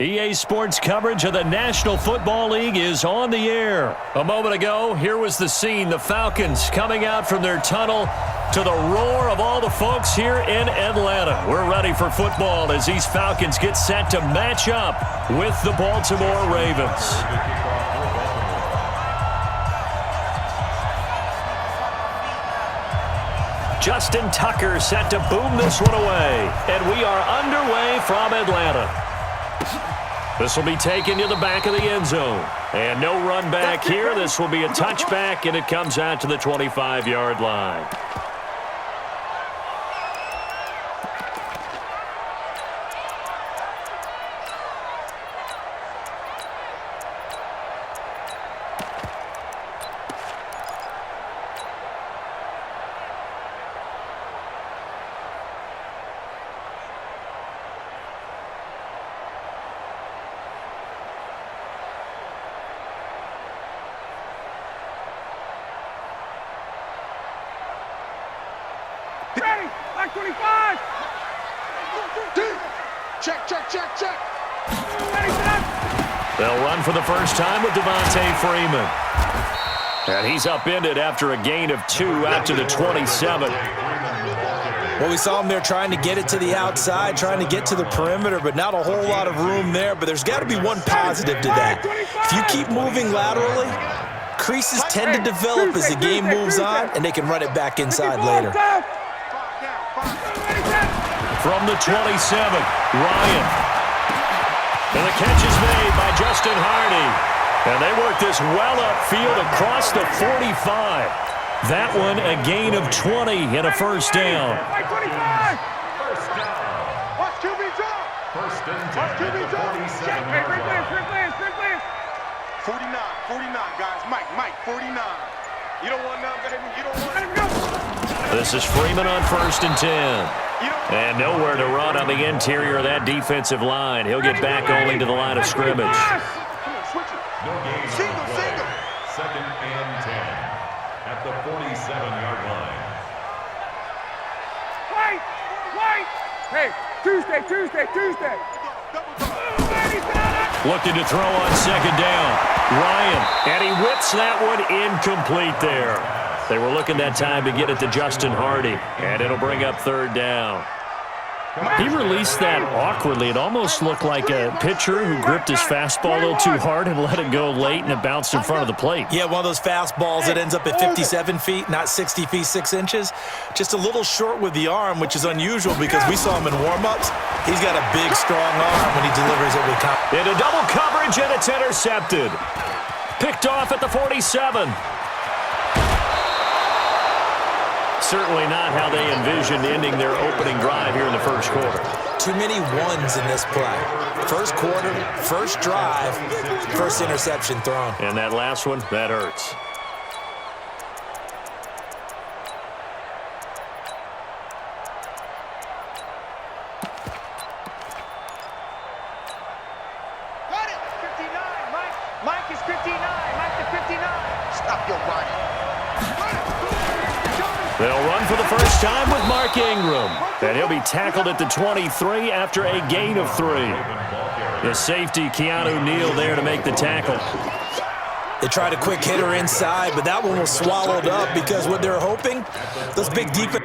EA Sports coverage of the National Football League is on the air. A moment ago, here was the scene. The Falcons coming out from their tunnel to the roar of all the folks here in Atlanta. We're ready for football as these Falcons get set to match up with the Baltimore Ravens. Justin Tucker set to boom this one away. And we are underway from Atlanta. This will be taken to the back of the end zone. And no run back here. This will be a touchback, and it comes out to the 25-yard line. Ready, like 25. Check. Ready, set. They'll run for the first time with Devontae Freeman. And he's upended after a gain of 2 out to the 27. Well, we saw him there trying to get it to the outside, trying to get to the perimeter, but not a whole lot of room there. But there's got to be one positive to that. If you keep moving laterally, creases tend to develop as the game moves on, and they can run it back inside later. From the 27, Ryan. And the catch is made by Justin Hardy. And they work this well upfield across the 45. That one a gain of 20 and a first down. First down. Watch QB jump. First and 10. Watch QB jump. Check. Hey, quick glance. 49, guys. Mike, 49. You don't want none, baby. You don't want Let him go. This is Freeman on first and 10. And nowhere to run on the interior of that defensive line. He'll get back only to the line of scrimmage. Come on, switch it. No gain. Single. Second and 10 at the 47-yard line. Wait. Hey, Tuesday. Looking to throw on second down. Ryan, and he whips that one incomplete there. They were looking that time to get it to Justin Hardy, and it'll bring up third down. He released that awkwardly. It almost looked like a pitcher who gripped his fastball a little too hard and let it go late, and it bounced in front of the plate. Yeah, one of those fastballs that ends up at 57 feet, not 60 feet, 6 inches. Just a little short with the arm, which is unusual because we saw him in warm-ups. He's got a big, strong arm when he delivers it with confidence. Into double coverage, and it's intercepted. Picked off at the 47. Certainly not how they envisioned ending their opening drive here in the first quarter. Too many ones in this play. First quarter, first drive, first interception thrown. And that last one, that hurts. Got it. 59, Mike is 59. Mike to 59. Stop your running. They'll run for the first time with Mark Ingram. And he'll be tackled at the 23 after a gain of 3. The safety, Keanu Neal, there to make the tackle. They tried a quick hitter inside, but that one was swallowed up because what they're hoping, those big defense.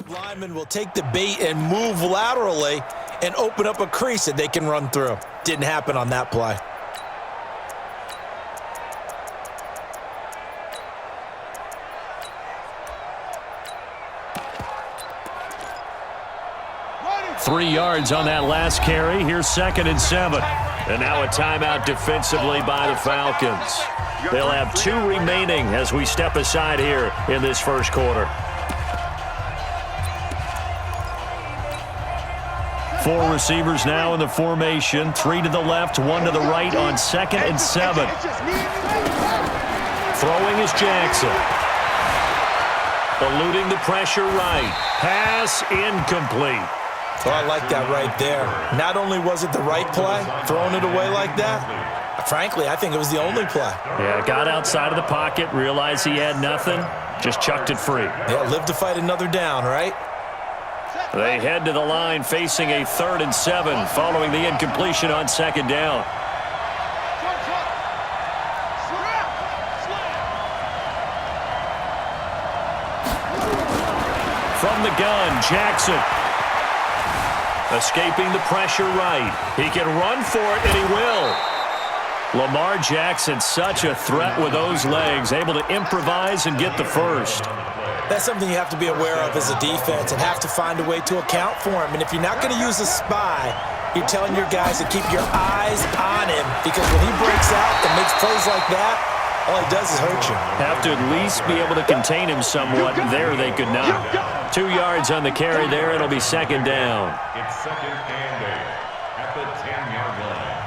Lineman will take the bait and move laterally and open up a crease that they can run through. Didn't happen on that play. Running. 3 yards on that last carry. Here's second and 7. And now a timeout defensively by the Falcons. They'll have 2 remaining as we step aside here in this first quarter. 4 receivers now in the formation. 3 to the left, 1 to the right on second and 7. Throwing is Jackson. Eluding the pressure right. Pass incomplete. Well, I like that right there. Not only was it the right play, throwing it away like that, frankly, I think it was the only play. Yeah, got outside of the pocket, realized he had nothing, just chucked it free. Yeah, live to fight another down, right? They head to the line facing a 3rd and 7 following the incompletion on 2nd down. From the gun, Jackson. Escaping the pressure right. He can run for it, and he will. Lamar Jackson, such a threat with those legs, able to improvise and get the first. That's something you have to be aware of as a defense and have to find a way to account for him. And if you're not going to use a spy, you're telling your guys to keep your eyes on him, because when he breaks out and makes plays like that, all he does is hurt you. Have to at least be able to contain him somewhat. There they could not. 2 yards on the carry there. It'll be 2nd down. It's 2nd and 8 at the 10-yard line.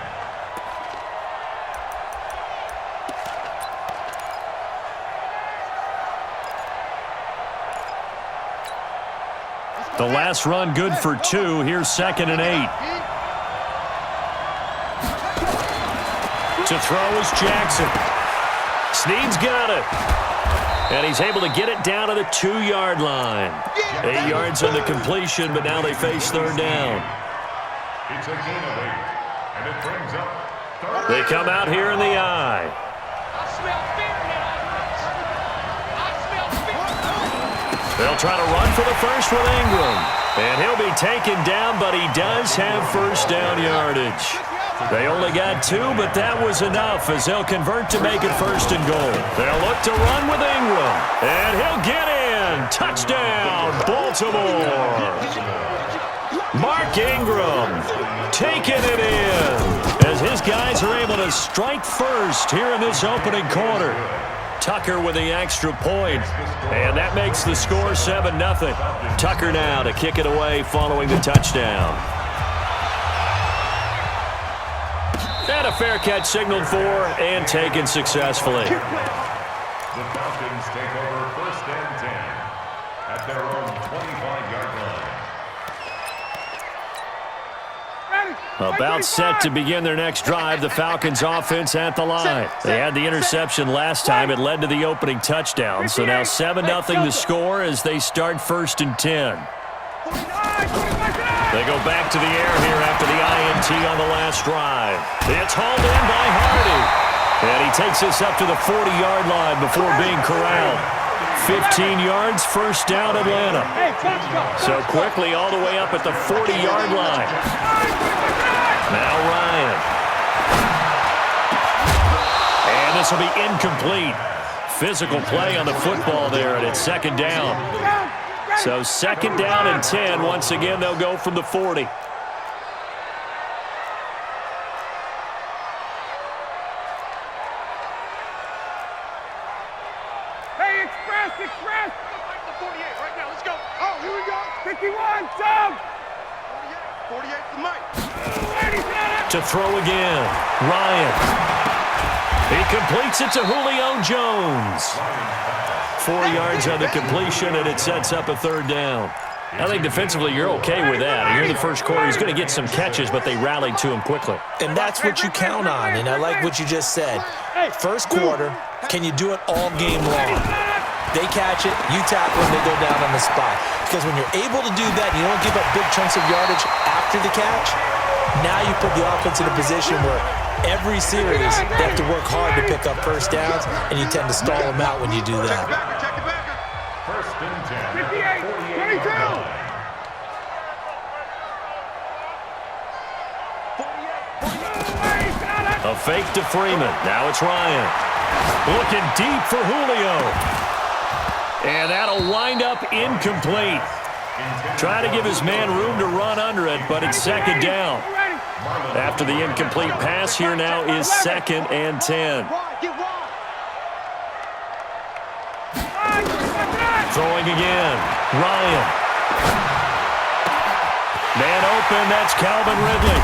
The last run good for 2. Here's 2nd and 8. To throw is Jackson. Snead's got it. And he's able to get it down to the 2-yard line. 8 yards on the completion, but now they face 3rd down. It's a gain of 8, and it brings up 3rd. They come out here in the eye. They'll try to run for the first with Ingram. And he'll be taken down, but he does have 1st down yardage. They only got 2, but that was enough as they'll convert to make it 1st and goal. They'll look to run with Ingram. And he'll get in. Touchdown, Baltimore. Mark Ingram taking it in as his guys are able to strike first here in this opening quarter. Tucker with the extra point, and that makes the score 7-0. Tucker now to kick it away following the touchdown. And a fair catch signaled for and taken successfully. The Falcons take over 1st and 10 at their own 25-yard line. About set to begin their next drive, the Falcons offense at the line. They had the interception last time. It led to the opening touchdown. So now 7-0 the score as they start 1st and 10. They go back to the air here after the INT on the last drive. It's hauled in by Hardy. And he takes us up to the 40-yard line before being corralled. 15 yards, 1st down Atlanta. So quickly all the way up at the 40-yard line. Now Ryan. And this will be incomplete. Physical play on the football there, and it's 2nd down. So 2nd down and 10. Once again, they'll go from the 40. Hey, express! The 48 right now. Let's go. Oh, here we go. 51, jump! 48 to Mike. To throw again, Ryan. He completes it to Julio Jones. 4 yards on the completion, and it sets up a 3rd down. I think defensively you're okay with that. Here in the first quarter, he's going to get some catches, but they rallied to him quickly. And that's what you count on, and I like what you just said. First quarter, can you do it all game long? They catch it, you tackle them, they go down on the spot. Because when you're able to do that, you don't give up big chunks of yardage after the catch, now you put the offense in a position where every series they have to work hard to pick up 1st downs, and you tend to stall them out when you do that. 1st and 10. 58, 22. A fake to Freeman. Now it's Ryan. Looking deep for Julio. And that'll wind up incomplete. Try to give his man room to run under it, but it's 2nd down. After the incomplete pass, here now is 2nd and 10. Throwing again. Ryan. Man open, that's Calvin Ridley.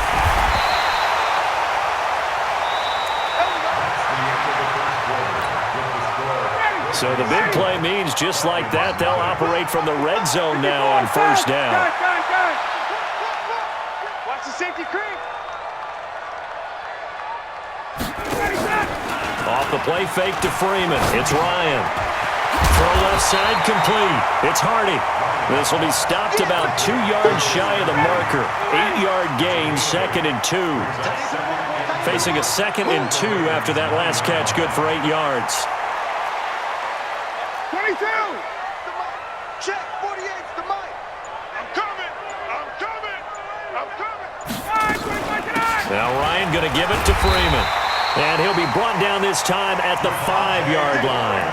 So the big play means just like that, they'll operate from the red zone now on 1st down. Watch the safety creep. Off the play fake to Freeman. It's Ryan. Throw left side complete. It's Hardy. This will be stopped about 2 yards shy of the marker. 8-yard gain, 2nd and 2. Facing a 2nd and 2 after that last catch, good for 8 yards. 22. Check, 48's the mic. I'm coming. I'm coming. I'm coming. Now Ryan going to give it to Freeman. And he'll be brought down this time at the 5-yard line.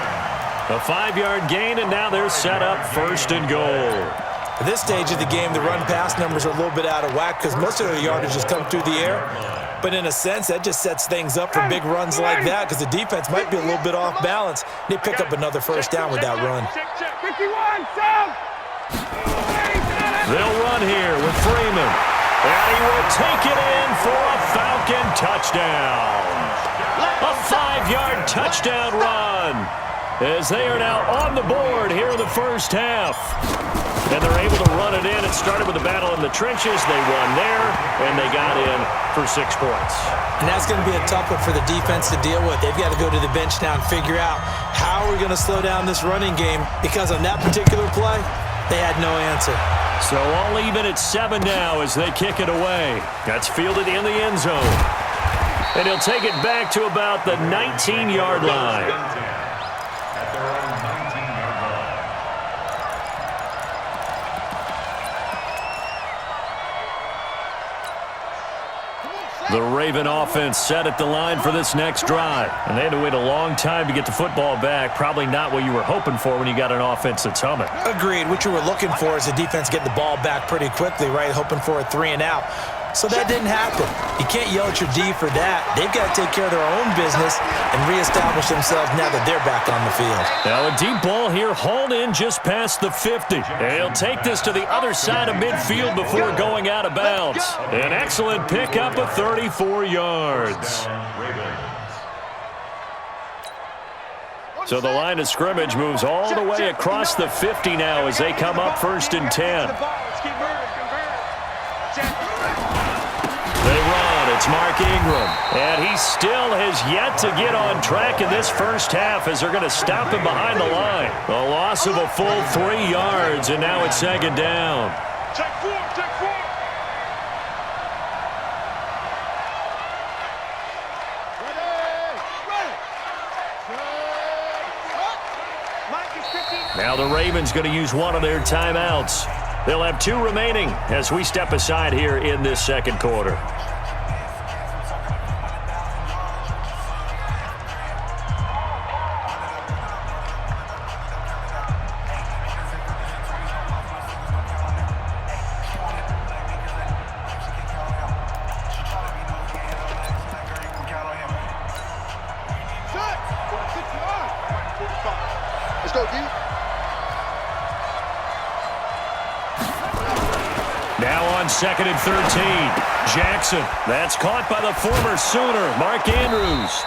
A 5-yard gain, and now they're set up 1st and goal. At this stage of the game, the run-pass numbers are a little bit out of whack because most of their yardage has come through the air. But in a sense, that just sets things up for big runs like that because the defense might be a little bit off balance. They pick up another 1st down with that run. 51, Sam. They'll run here with Freeman. And he will take it in for a Falcon touchdown. A 5-yard touchdown run as they are now on the board here in the first half. And they're able to run it in. It started with a battle in the trenches. They won there, and they got in for 6 points. And that's going to be a tough one for the defense to deal with. They've got to go to the bench now and figure out how we're going to slow down this running game because on that particular play, they had no answer. So all even at 7 now as they kick it away. That's fielded in the end zone. And he'll take it back to about the 19-yard line. At their own 19-yard line. The Raven offense set at the line for this next drive. And they had to wait a long time to get the football back. Probably not what you were hoping for when you got an offense that's humming. Agreed. What you were looking for is the defense getting the ball back pretty quickly, right? Hoping for a 3 and out. So that didn't happen. You can't yell at your D for that. They've got to take care of their own business and reestablish themselves now that they're back on the field. Now a deep ball here hauled in just past the 50. And he'll take this to the other side of midfield before going out of bounds. An excellent pickup of 34 yards. So the line of scrimmage moves all the way across the 50 now as they come up 1st and 10. They run. It's Mark Ingram. And he still has yet to get on track in this first half as they're going to stop him behind the line. A loss of a full 3 yards, and now it's 2nd down. Check 4, check 4. Now the Ravens going to use one of their timeouts. They'll have 2 remaining as we step aside here in this 2nd quarter. Let's go, D. Now on 2nd and 13. Jackson. That's caught by the former Sooner, Mark Andrews.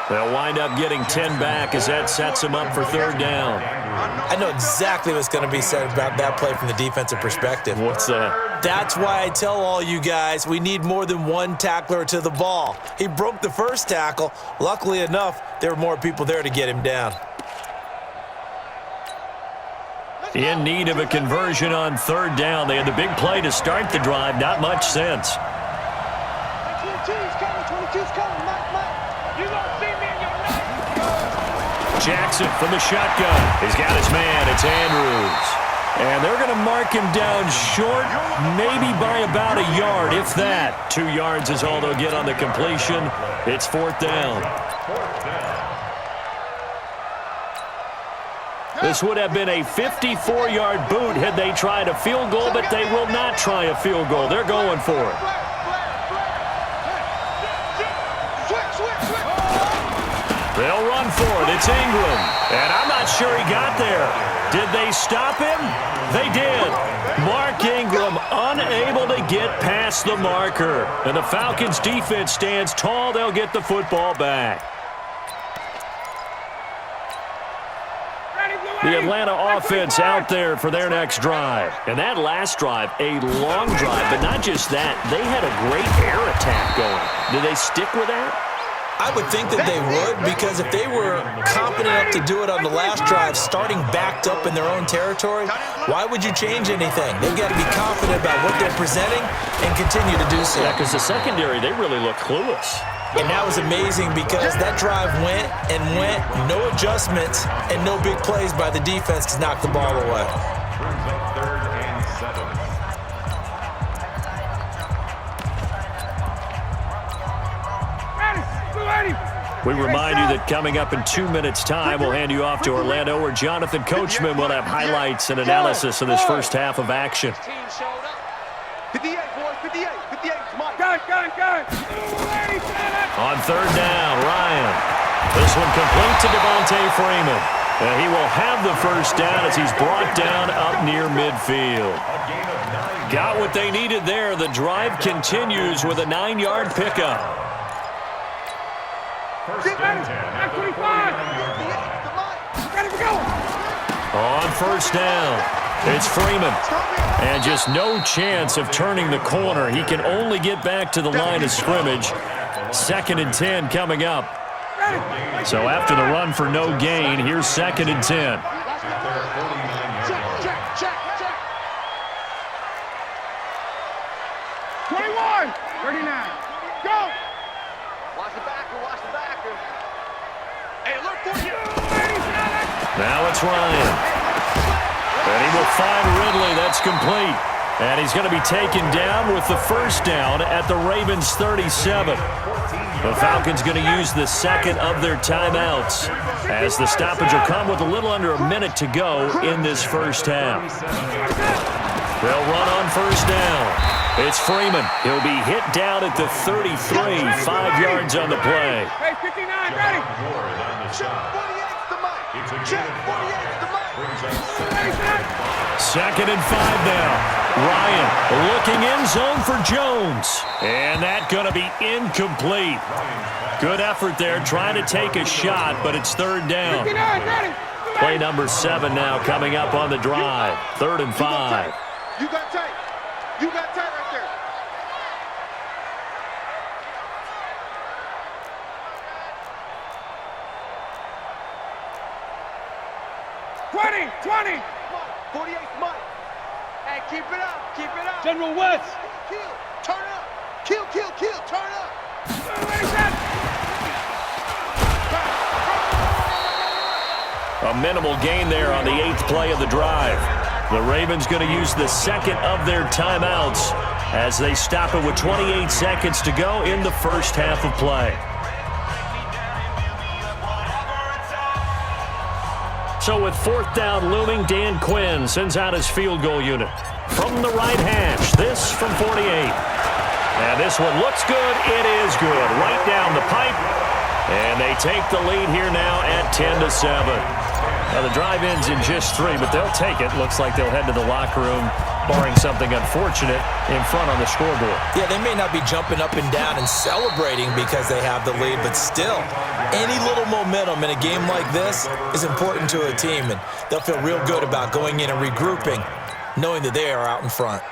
They'll wind up getting 10 back as that sets them up for 3rd down. I know exactly what's going to be said about that play from the defensive perspective. What's that? That's why I tell all you guys we need more than one tackler to the ball. He broke the first tackle. Luckily enough, there were more people there to get him down. In need of a conversion on 3rd down. They had the big play to start the drive. Not much sense. 22's coming, 22's coming. Mike. You don't see me in your night. Jackson from the shotgun. He's got his man. It's Andrews. And they're going to mark him down short, maybe by about a yard, if that. 2 yards is all they'll get on the completion. It's 4th down. This would have been a 54-yard boot had they tried a field goal, but they will not try a field goal. They're going for it. They'll run for it. It's Ingram. And I'm not sure he got there. Did they stop him? They did. Mark Ingram unable to get past the marker. And the Falcons' defense stands tall. They'll get the football back. Ready, Blue The Atlanta offense out there for their next drive. And that last drive, a long drive, but not just that. They had a great air attack going. Do they stick with that? I would think that they would, because if they were confident enough to do it on the last drive, starting backed up in their own territory, why would you change anything? They've got to be confident about what they're presenting and continue to do so. Yeah, because the secondary, they really look clueless. And that was amazing because that drive went and went, no adjustments, and no big plays by the defense to knock the ball away. Brings up 3rd and 7. We remind you that coming up in 2 minutes' time, we'll hand you off to Orlando, where Jonathan Coachman will have highlights and analysis of this first half of action. 58, boys, 58, 58, Mike. Gun. On 3rd down, Ryan. This one complete to Devontae Freeman. And he will have the first down as he's brought down up near midfield. Got what they needed there. The drive continues with a 9-yard pickup. Get ready. 25. Ready to go. On 1st down, it's Freeman. And just no chance of turning the corner. He can only get back to the line of scrimmage. 2nd and 10 coming up. So after the run for no gain, here's 2nd and 10. Check. 21. 39. Go. Watch the backer. Hey, look for you. Now it's Ryan. And he will find Ridley. That's complete. And he's going to be taken down with the first down at the Ravens' 37. The Falcons going to use the second of their timeouts, as the stoppage will come with a little under a minute to go in this first half. They'll run on 1st down. It's Freeman. He'll be hit down at the 33, 5 yards on the play. Hey, 59, ready. Check 48's the mic. Check 48's the mic. 2nd and 5 now. Ryan looking end zone for Jones. And that going to be incomplete. Good effort there, trying to take a shot, but it's 3rd down. 59, ready. Play number 7 now coming up on the drive. 3rd and 5. You got tight. You got tight right there. Twenty. 48's Mike. Hey, keep it up. General West. Kill. Turn up. Kill. Turn up. A minimal gain there on the 8th play of the drive. The Ravens going to use the second of their timeouts as they stop it with 28 seconds to go in the first half of play. So with 4th down looming, Dan Quinn sends out his field goal unit. From the right hash, this from 48. And this one looks good. It is good. Right down the pipe. And they take the lead here now at 10-7. Now the drive ends in just 3, but they'll take it. Looks like they'll head to the locker room, barring something unfortunate, in front on the scoreboard. Yeah, they may not be jumping up and down and celebrating because they have the lead, but still, any little momentum in a game like this is important to a team, and they'll feel real good about going in and regrouping, knowing that they are out in front.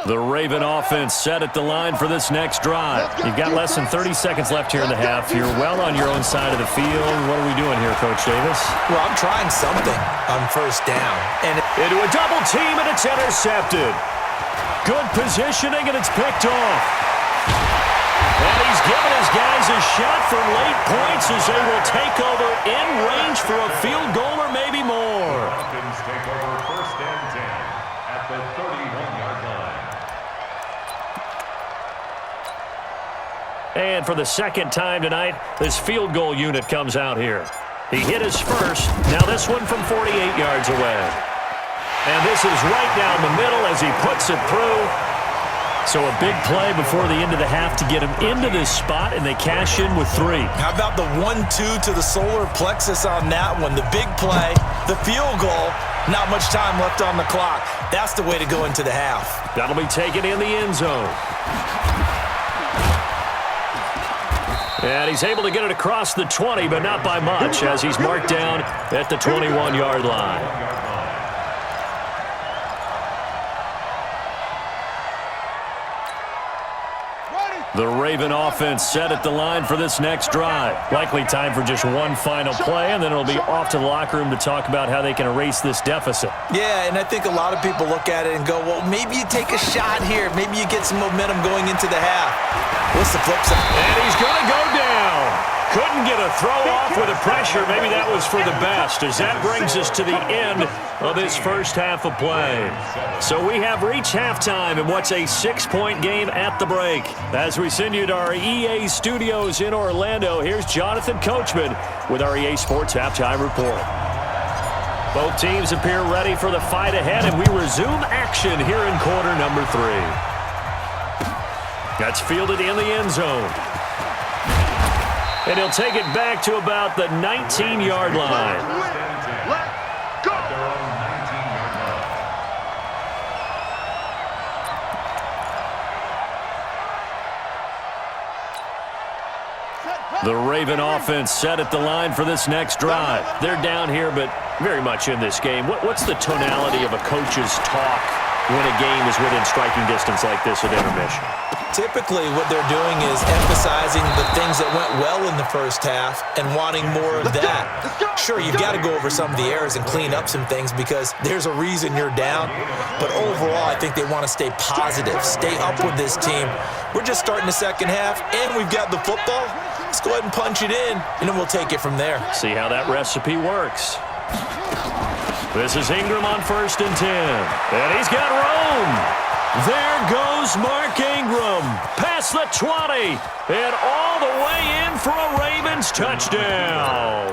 The Raven offense set at the line for this next drive. You've got less than 30 seconds left here in the half. You're well on your own side of the field. What are we doing here, Coach Davis? Well, I'm trying something on 1st down. And into a double team, and it's intercepted. Good positioning, and it's picked off. And he's given his guys a shot for late points as they will take over in range for a field goal or maybe more. Falcons take over 1st and 10 at the 31-yard line. And for the second time tonight, this field goal unit comes out here. He hit his first. Now this one from 48 yards away. And this is right down the middle as he puts it through. So a big play before the end of the half to get him into this spot, and they cash in with 3. how about the 1-2 to the solar plexus on that one? The big play, the field goal, Not much time left on the clock. That's the way to go into the half. That'll be taken in the end zone. And he's able to get it across the 20, but not by much, as he's marked down at the 21-yard line. The Raven offense set at the line for this next drive. Likely time for just one final play, and then it'll be off to the locker room to talk about how they can erase this deficit. Yeah, and I think a lot of people look at it and go, well, maybe you take a shot here. Maybe you get some momentum going into the half. What's the flip side? And he's going to go down. Couldn't get a throw off with the pressure. Maybe that was for the best, as that brings us to the end of this first half of play. So we have reached halftime in what's a 6-point game at the break. As we send you to our EA studios in Orlando, here's Jonathan Coachman with our EA Sports Halftime Report. Both teams appear ready for the fight ahead, and we resume action here in quarter number 3. That's fielded in the end zone. And he'll take it back to about the 19-yard line. The Raven offense set at the line for this next drive. They're down here, but very much in this game. What's the tonality of a coach's talk when a game is within striking distance like this at intermission? Typically, what they're doing is emphasizing the things that went well in the first half and wanting more of that. Sure, you've got to go over some of the errors and clean up some things because there's a reason you're down. But overall, I think they want to stay positive, stay up with this team. We're just starting the second half, and we've got the football. Let's go ahead and punch it in, and then we'll take it from there. See how that recipe works. This is Ingram on 1st and 10. And he's got room. There goes Mark Ingram. Past the 20. And all the way in for a Ravens touchdown.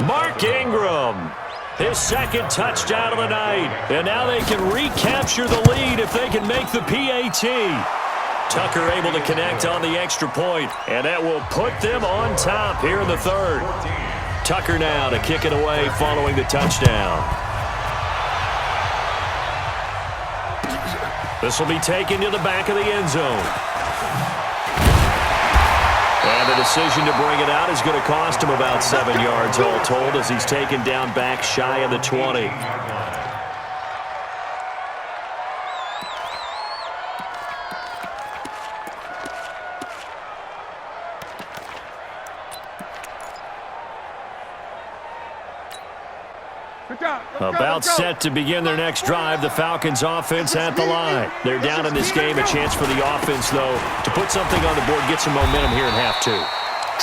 Mark Ingram. His second touchdown of the night. And now they can recapture the lead if they can make the PAT. Tucker able to connect on the extra point. And that will put them on top here in the third. Tucker now to kick it away following the touchdown. This will be taken to the back of the end zone. And the decision to bring it out is going to cost him about 7 yards all told as he's taken down back shy of the 20. About set to begin their next drive, the Falcons offense at the line. They're down in this game. A chance for the offense, though, to put something on the board, get some momentum here in half 2.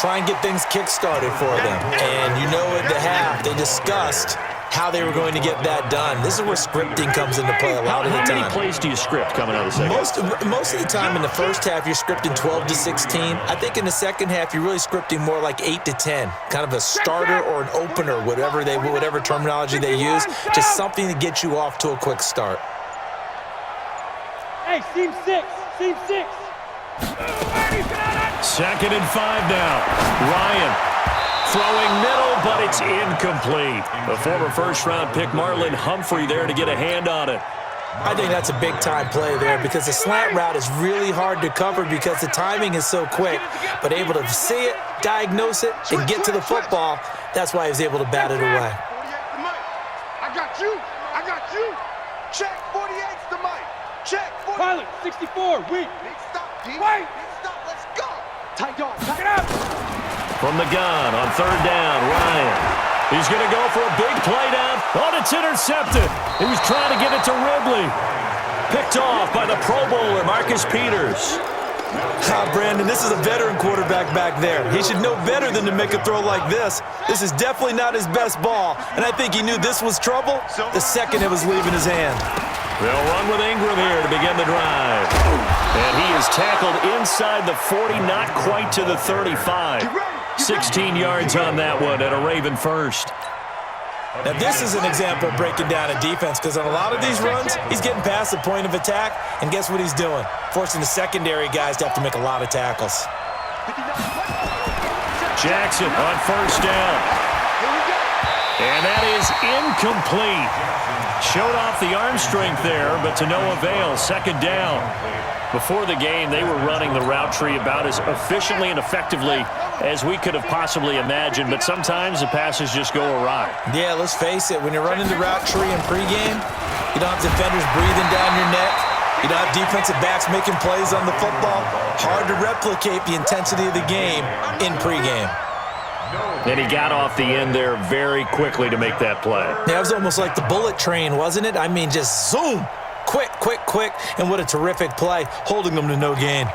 Try and get things kick-started for them. And you know at the half, they discussed how they were going to get that done. This is where scripting comes into play a lot of the time. How many plays do you script coming out of the second? Most of the time in the first half, you're scripting 12 to 16. I think in the second half, you're really scripting more like 8 to 10. Kind of a starter or an opener, whatever terminology they use. Just something to get you off to a quick start. Hey, seam 6. Seam 6. 2nd and 5 now. Ryan. Throwing middle, but it's incomplete. The former first-round pick, Marlon Humphrey, there to get a hand on it. I think that's a big-time play there because the slant route is really hard to cover because the timing is so quick. But able to see it, diagnose it, and get to the football, that's why he was able to bat it away. I got you. I got you. Check 48's the mic. Check 48. Pilot, 64, weak. Big stop, D. Wait. Big stop, let's go. Tight dog, tight up. From the gun on 3rd down, Ryan. He's going to go for a big play down. Oh, it's intercepted. He was trying to get it to Ridley. Picked off by the Pro Bowler, Marcus Peters. Brandon, this is a veteran quarterback back there. He should know better than to make a throw like this. This is definitely not his best ball, and I think he knew this was trouble the second it was leaving his hand. They'll run with Ingram here to begin the drive. And he is tackled inside the 40, not quite to the 35. 16 yards on that one and a Raven first. Now, this is an example of breaking down a defense because on a lot of these runs, he's getting past the point of attack, and guess what he's doing? Forcing the secondary guys to have to make a lot of tackles. Jackson on 1st down. And that is incomplete. Showed off the arm strength there, but to no avail. Second down. Before the game, they were running the route tree about as efficiently and effectively as we could have possibly imagined, but sometimes the passes just go awry. Yeah, let's face it. When you're running the route tree in pregame, you don't have defenders breathing down your neck. You don't have defensive backs making plays on the football. Hard to replicate the intensity of the game in pregame. And he got off the end there very quickly to make that play. Yeah, it was almost like the bullet train, wasn't it? I mean, just zoom. Quick, quick, quick. And what a terrific play, holding them to no gain.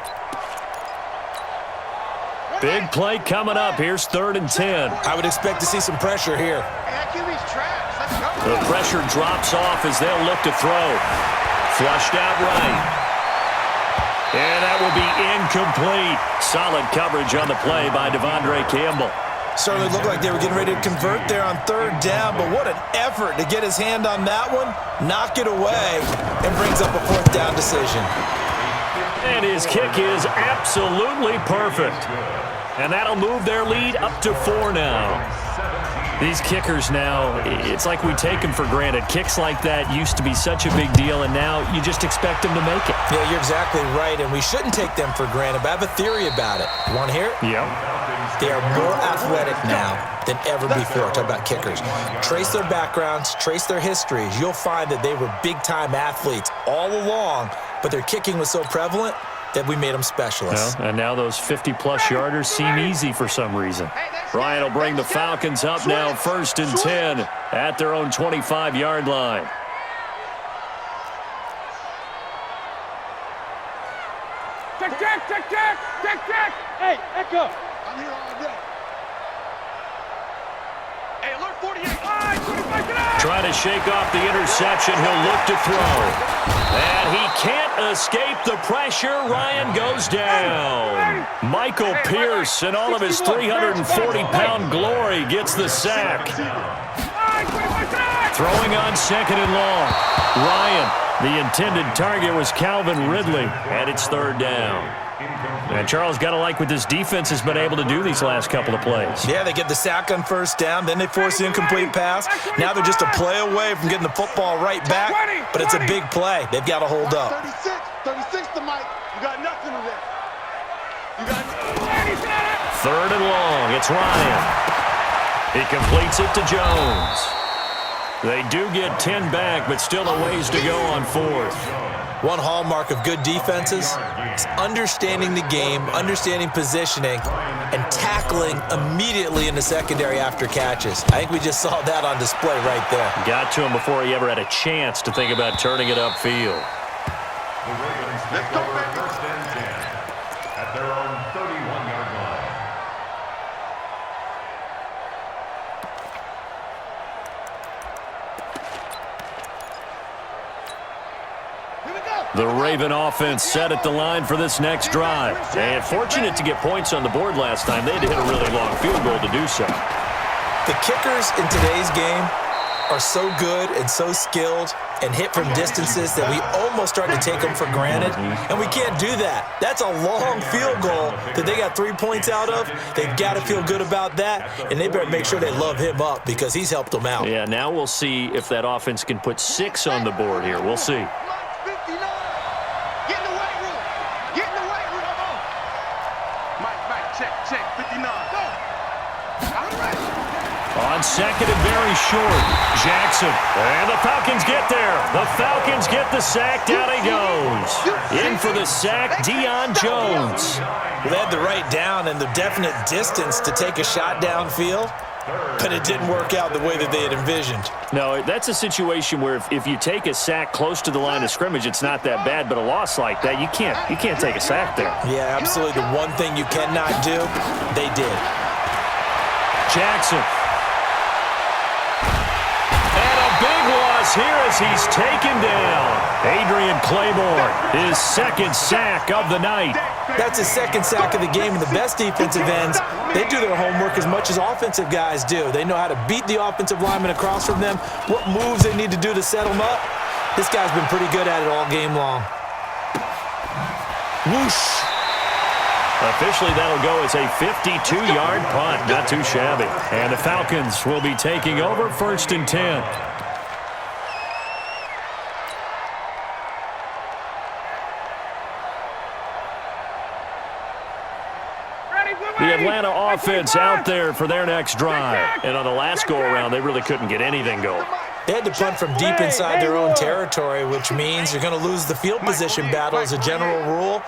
Big play coming up. Here's 3rd and 10. I would expect to see some pressure here. The pressure drops off as they'll look to throw. Flushed out right. And that will be incomplete. Solid coverage on the play by Devondre Campbell. Certainly looked like they were getting ready to convert there on 3rd down, but what an effort to get his hand on that one, knock it away, and brings up a 4th down decision. And his kick is absolutely perfect. And that'll move their lead up to 4 now. These kickers now, it's like we take them for granted. Kicks like that used to be such a big deal, and now you just expect them to make it. Yeah, you're exactly right, and we shouldn't take them for granted, but I have a theory about it. You want to hear it? Yep. They are more athletic now than ever before. Talk about kickers. Trace their backgrounds, trace their histories. You'll find that they were big-time athletes all along, but their kicking was so prevalent that we made them specialists. Well, and now those 50-plus yarders seem easy for some reason. Ryan will bring the Falcons up now 1st and 10 at their own 25-yard line. Check, check, check, check, check, check. Hey, Echo. I'm here all day. Hey, alert 48. All right, 25, get out. Trying to shake off the interception. He'll look to throw. And he can't escape the pressure. Ryan goes down. Michael Pierce, in all of his 340-pound glory, gets the sack. Throwing on 2nd and long. Ryan, the intended target was Calvin Ridley, and it's 3rd down. And Charles, got to like what this defense has been able to do these last couple of plays. Yeah, they get the sack on 1st down, then they force the incomplete pass. Now they're just a play away from getting the football right back, but it's a big play. They've got to hold up. 36 to Mike. You got nothing to that. You got 3rd and long. It's Ryan. He completes it to Jones. They do get 10 back, but still a ways to go on 4th. One hallmark of good defenses is understanding the game, understanding positioning, and tackling immediately in the secondary after catches. I think we just saw that on display right there. Got to him before he ever had a chance to think about turning it upfield. The Ravens take over 1st and 10 at their own 31-yard line. The Raven offense set at the line for this next drive. And fortunate to get points on the board last time. They had to hit a really long field goal to do so. The kickers in today's game are so good and so skilled and hit from distances that we almost start to take them for granted, and we can't do that. That's a long field goal that they got 3 points out of. They've got to feel good about that, and they better make sure they love him up because he's helped them out. Yeah, now we'll see if that offense can put 6 on the board here. We'll see. On 2nd and very short, Jackson. And the Falcons get there. The Falcons get the sack. Down he goes. In for the sack, Deion Jones. They had the right down and the definite distance to take a shot downfield, but it didn't work out the way that they had envisioned. No, that's a situation where if you take a sack close to the line of scrimmage, it's not that bad, but a loss like that, you can't take a sack there. Yeah, absolutely. The one thing you cannot do, they did. Jackson. Here as he's taken down. Adrian Claiborne, his 2nd sack of the night. That's his 2nd sack of the game, and the best defensive ends, they do their homework as much as offensive guys do. They know how to beat the offensive lineman across from them, what moves they need to do to set them up. This guy's been pretty good at it all game long. Whoosh. Officially, that'll go as a 52-yard punt. Not too shabby. And the Falcons will be taking over 1st and 10. The Atlanta offense out there for their next drive. And on the last go-around, they really couldn't get anything going. They had to punt from deep inside their own territory, which means you're going to lose the field position battle as a general rule.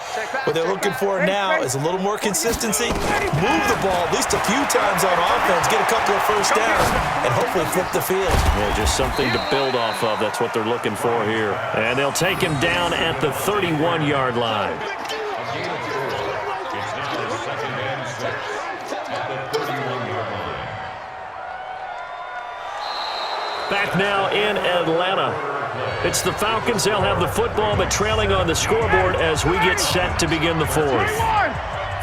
What they're looking for now is a little more consistency, move the ball at least a few times on offense, get a couple of first downs, and hopefully flip the field. Yeah, just something to build off of. That's what they're looking for here. And they'll take him down at the 31-yard line. Back now in Atlanta. It's the Falcons. They'll have the football, but trailing on the scoreboard as we get set to begin the 4th.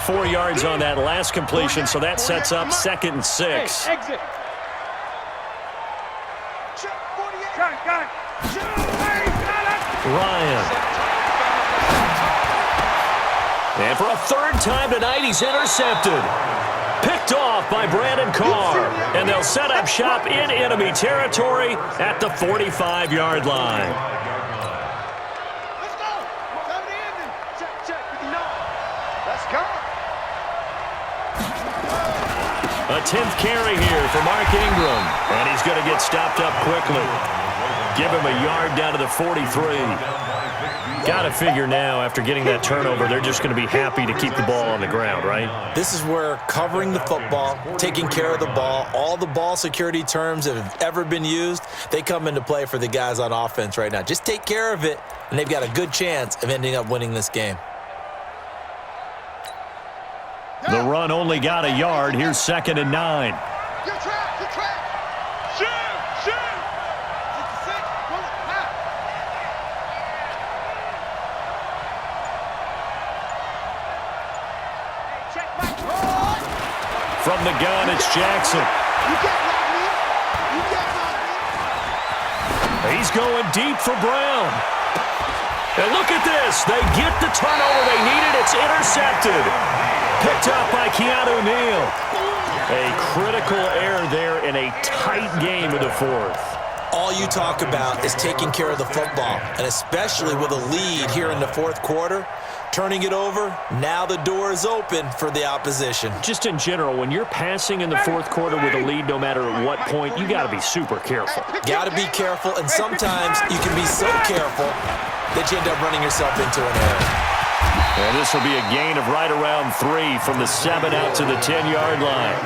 4 yards on that last completion, so that sets up 2nd and 6. Exit. Ryan. And for a 3rd time tonight, he's intercepted. Picked off by Brandon Carr. And they'll set up shop in enemy territory at the 45-yard line. Let's go. Come in. Check. Let's go. A 10th carry here for Mark Ingram. And he's going to get stopped up quickly. Give him a yard down to the 43. Got to figure now, after getting that turnover, they're just going to be happy to keep the ball on the ground, right? This is where covering the football, taking care of the ball, all the ball security terms that have ever been used, they come into play for the guys on offense right now. Just take care of it, and they've got a good chance of ending up winning this game. The run only got a yard. Here's 2nd and 9. Your track. Shoot. From the gun, it's Jackson. He's going deep for Brown. And look at this. They get the turnover they needed. It's intercepted. Picked up by Keanu Neal. A critical error there in a tight game of the 4th. All you talk about is taking care of the football, and especially with a lead here in the 4th quarter, turning it over, now the door is open for the opposition. Just in general, when you're passing in the 4th quarter with a lead, no matter at what point, you got to be super careful. Got to be careful, and sometimes you can be so careful that you end up running yourself into an error. And this will be a gain of right around 3 from the 7 out to the 10-yard line.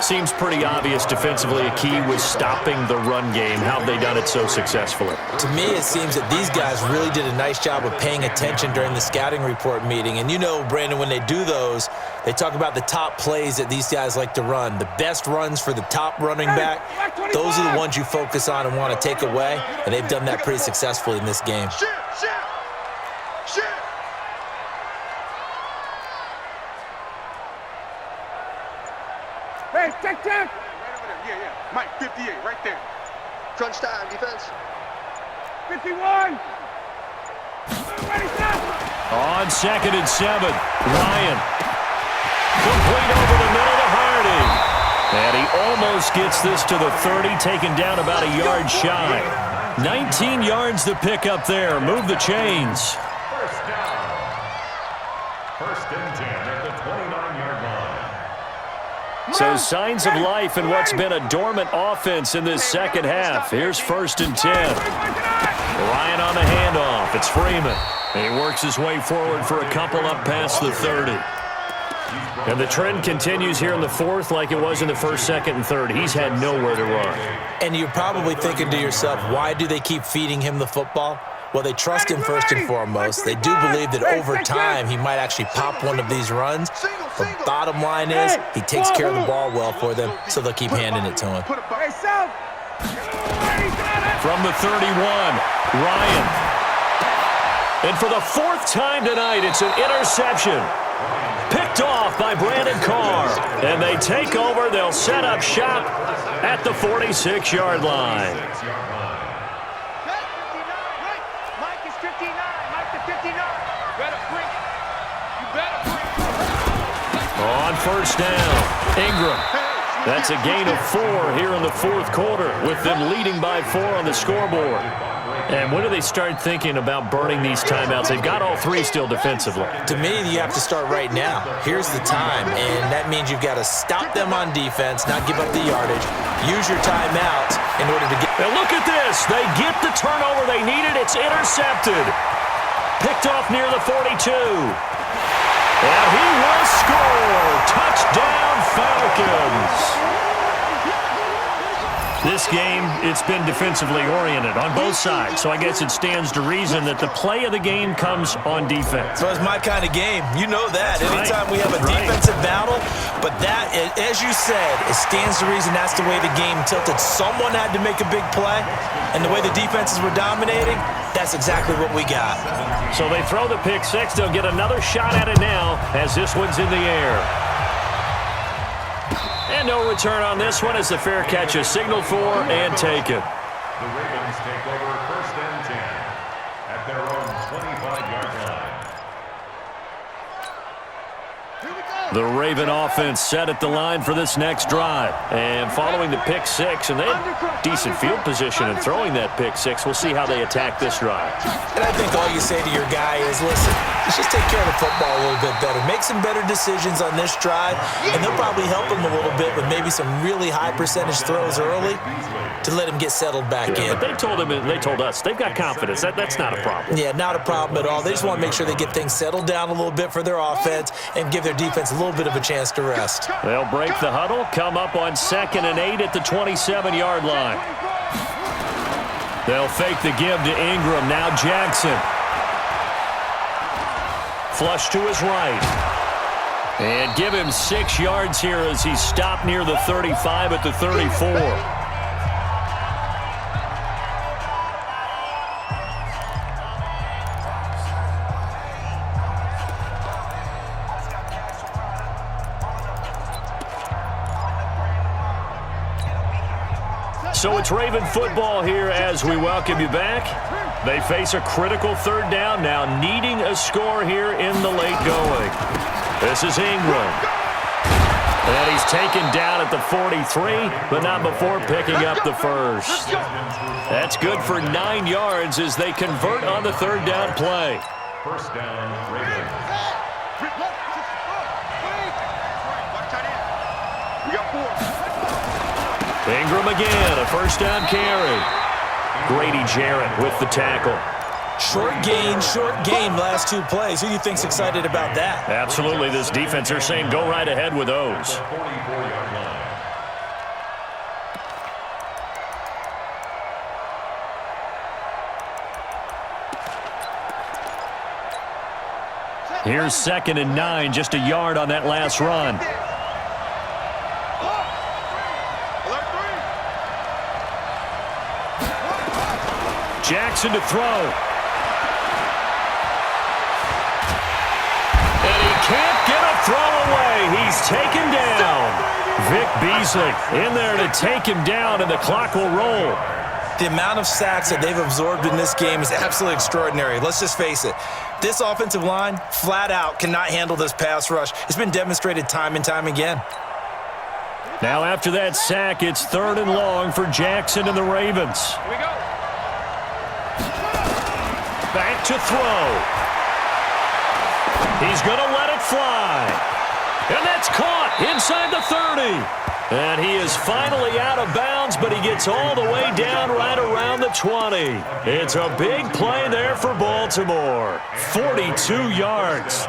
Seems pretty obvious defensively a key was stopping the run game. How have they done it so successfully? To me, it seems that these guys really did a nice job of paying attention during the scouting report meeting. And you know, Brandon, when they do those, they talk about the top plays that these guys like to run. The best runs for the top running back, those are the ones you focus on and want to take away. And they've done that pretty successfully in this game. Shoot. Hey, check. Right over there. Yeah. Mike, 58, right there. Crunch time, defense. 51. Ready, stop. On 2nd and 7, Ryan. Complete over the middle to Harding. And he almost gets this to the 30, taken down about a yard shy. 19 yards to pick up there. Move the chains. First down. 1st and 10 at the 29-yard line. So signs of life in what's been a dormant offense in this 2nd half. Here's 1st and 10. Ryan on the handoff. It's Freeman. And he works his way forward for a couple up past the 30. And the trend continues here in the 4th like it was in the 1st, 2nd, and 3rd. He's had nowhere to run. And you're probably thinking to yourself, why do they keep feeding him the football? Well, they trust him first and foremost. They do believe that over time he might actually pop one of these runs. But bottom line is he takes care of the ball well for them, so they'll keep handing it to him. From the 31, Ryan. And for the 4th time tonight, it's an interception. Picked off by Brandon Carr. And they take over. They'll set up shop at the 46-yard line. Mike is 59. Mike to 59. Better bring it. You better bring it. first down. Ingram. That's a gain of 4 here in the fourth quarter, with them leading by 4 on the scoreboard. And when do they start thinking about burning these timeouts? They've got all 3 still defensively. To me, you have to start right now. Here's the time, and that means you've got to stop them on defense, not give up the yardage. Use your timeouts in order to get... Now look at this. They get the turnover they needed. It's intercepted. Picked off near the 42. And he will score. Touchdown, Falcons. This game, it's been defensively oriented on both sides, so I guess it stands to reason that the play of the game comes on defense. So it's my kind of game. You know that. That's Anytime right. we have a defensive battle, but that, as you said, it stands to reason that's the way the game tilted. Someone had to make a big play, and the way the defenses were dominating, that's exactly what we got. So they throw the pick six. They'll get another shot at it now as this one's in the air. And no return on this one as the fair catch is signaled for and taken. The Ravens take over first and 10 at their own 25-yard line. The Raven offense set at the line for this next drive. And following the pick six, and they had decent field position in throwing that pick six. We'll see how they attack this drive. And I think all you say to your guy is, listen, let's just take care of the football a little bit better. Make some better decisions on this drive, and they'll probably help him a little bit with maybe some really high percentage throws early to let him get settled back in. But they told us, they've got confidence. That's not a problem. Yeah, not a problem at all. They just want to make sure they get things settled down a little bit for their offense and give their defense a little bit of a chance to rest. They'll break the huddle, come up on 2nd and 8 at the 27-yard line. They'll fake the give to Ingram. Now Jackson. Flush to his right. And give him 6 yards here as he stopped near the 35 at the 34. So it's Raven football here as we welcome you back. They face a critical 3rd down now, needing a score here in the late going. This is Ingram. And he's taken down at the 43, but not before picking up the first. That's good for 9 yards as they convert on the 3rd down play. First down, Ravens. We got 4. Ingram again, a first down carry. Grady Jarrett with the tackle. Short gain, last 2 plays. Who do you think's excited about that? Absolutely, this defense, they're saying go right ahead with those. 44-yard line. Here's 2nd and 9, just a yard on that last run. Jackson to throw. And he can't get a throw away. He's taken down. Vic Beasley in there to take him down, and the clock will roll. The amount of sacks that they've absorbed in this game is absolutely extraordinary. Let's just face it. This offensive line, flat out, cannot handle this pass rush. It's been demonstrated time and time again. Now after that sack, it's 3rd and long for Jackson and the Ravens. Here we go. Back to throw. He's going to let it fly. And that's caught inside the 30. And he is finally out of bounds, but he gets all the way down right around the 20. It's a big play there for Baltimore. 42 yards.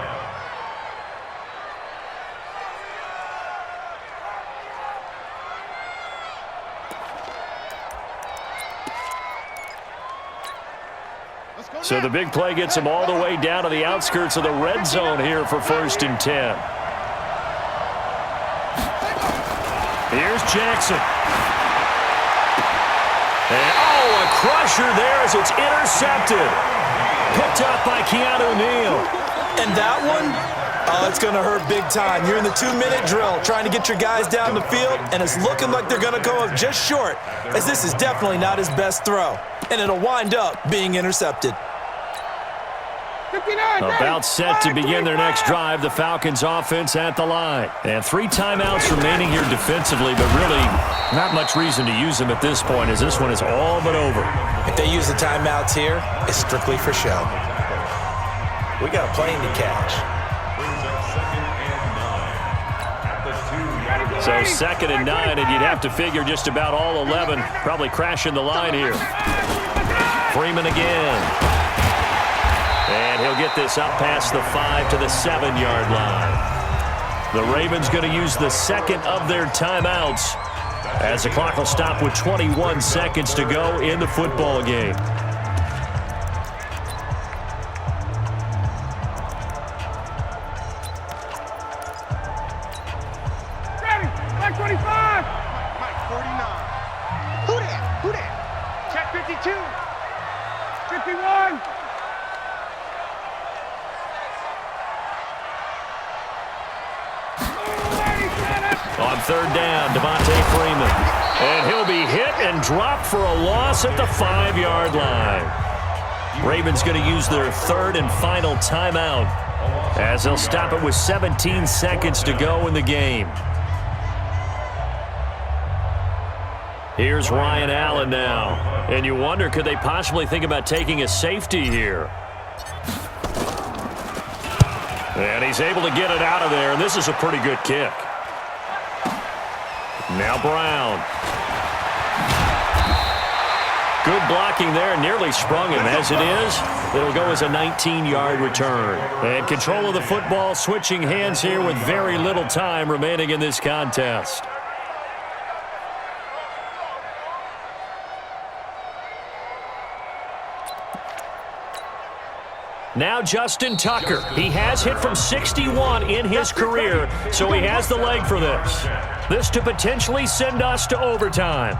So the big play gets him all the way down to the outskirts of the red zone here for 1st and 10. Here's Jackson. And, a crusher there as it's intercepted. Picked up by Keanu Neal. And that one, it's going to hurt big time. You're in the 2-minute drill trying to get your guys down the field, and it's looking like they're going to go up just short, as this is definitely not his best throw. And it'll wind up being intercepted. About set to begin their next drive, the Falcons offense at the line. And 3 timeouts remaining here defensively, but really not much reason to use them at this point as this one is all but over. If they use the timeouts here, it's strictly for show. We got a plane to catch. So 2nd and 9, and you'd have to figure just about all 11 probably crashing the line here. Freeman again. And he'll get this up past the 5 to the 7-yard line. The Ravens going to use the 2nd of their timeouts as the clock will stop with 21 seconds to go in the football game. Ready, Mike 25. Mike 49. Who that? Who that? Check 52. 51. On 3rd down, Devontae Freeman. And he'll be hit and dropped for a loss at the 5-yard line. Ravens going to use their 3rd and final timeout as they'll stop it with 17 seconds to go in the game. Here's Ryan Allen now. And you wonder, could they possibly think about taking a safety here? And he's able to get it out of there, and this is a pretty good kick. Now Brown. Good blocking there, nearly sprung him. As it is, it'll go as a 19-yard return. And control of the football, switching hands here with very little time remaining in this contest. Now Justin Tucker. He has hit from 61 in his career, so he has the leg for this. This to potentially send us to overtime.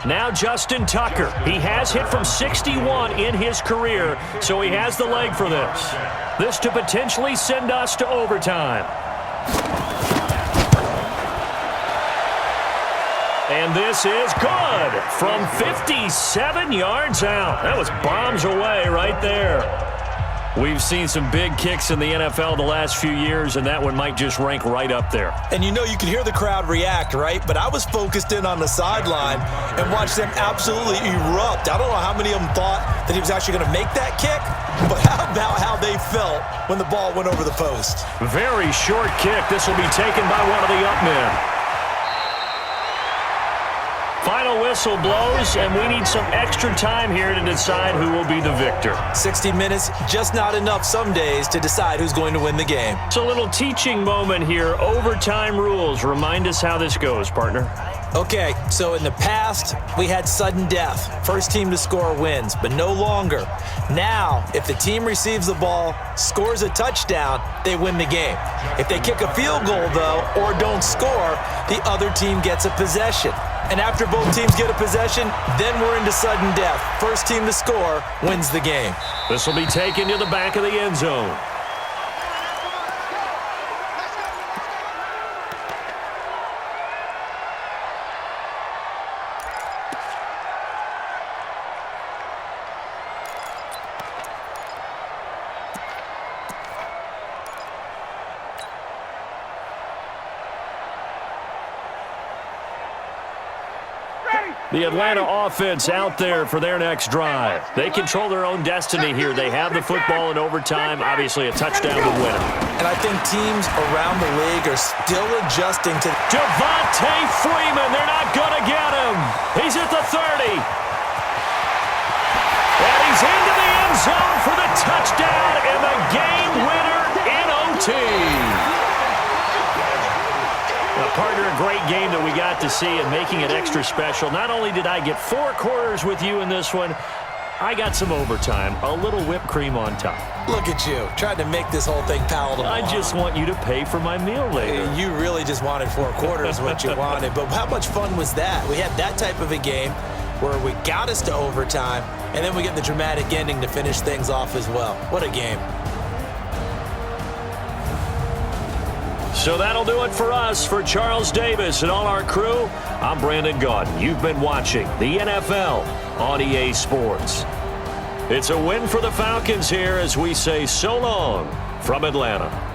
Now Justin Tucker. He has hit from 61 in his career, so he has the leg for this. This to potentially send us to overtime. And this is good from 57 yards out. That was bombs away right there. We've seen some big kicks in the NFL the last few years, and that one might just rank right up there. And you know, you can hear the crowd react, right? But I was focused in on the sideline and watched them absolutely erupt. I don't know how many of them thought that he was actually going to make that kick, but how about how they felt when the ball went over the post? Very short kick. This will be taken by one of the up men. Final whistle blows, and we need some extra time here to decide who will be the victor. 60 minutes, just not enough some days to decide who's going to win the game. It's a little teaching moment here. Overtime rules. Remind us how this goes, partner. Okay, so in the past, we had sudden death. First team to score wins, but no longer. Now, if the team receives the ball, scores a touchdown, they win the game. If they kick a field goal, though, or don't score, the other team gets a possession. And after both teams get a possession, then we're into sudden death. First team to score wins the game. This will be taken to the back of the end zone. The Atlanta offense out there for their next drive. They control their own destiny here. They have the football in overtime, obviously a touchdown to win it. And I think teams around the league are still adjusting to... Devontae Freeman, they're not going to get him. He's at the 30. And he's into the end zone for the touchdown and the game winner in OT. Partner, a great game that we got to see and making it extra special. Not only did I get 4 quarters with you in this one, I got some overtime, a little whipped cream on top. Look at you, trying to make this whole thing palatable. I just want you to pay for my meal later. You really just wanted 4 quarters what you wanted, but how much fun was that? We had that type of a game where we got us to overtime, and then we get the dramatic ending to finish things off as well. What a game. So that'll do it for us. For Charles Davis and all our crew, I'm Brandon Gaudin. You've been watching the NFL on EA Sports. It's a win for the Falcons here as we say so long from Atlanta.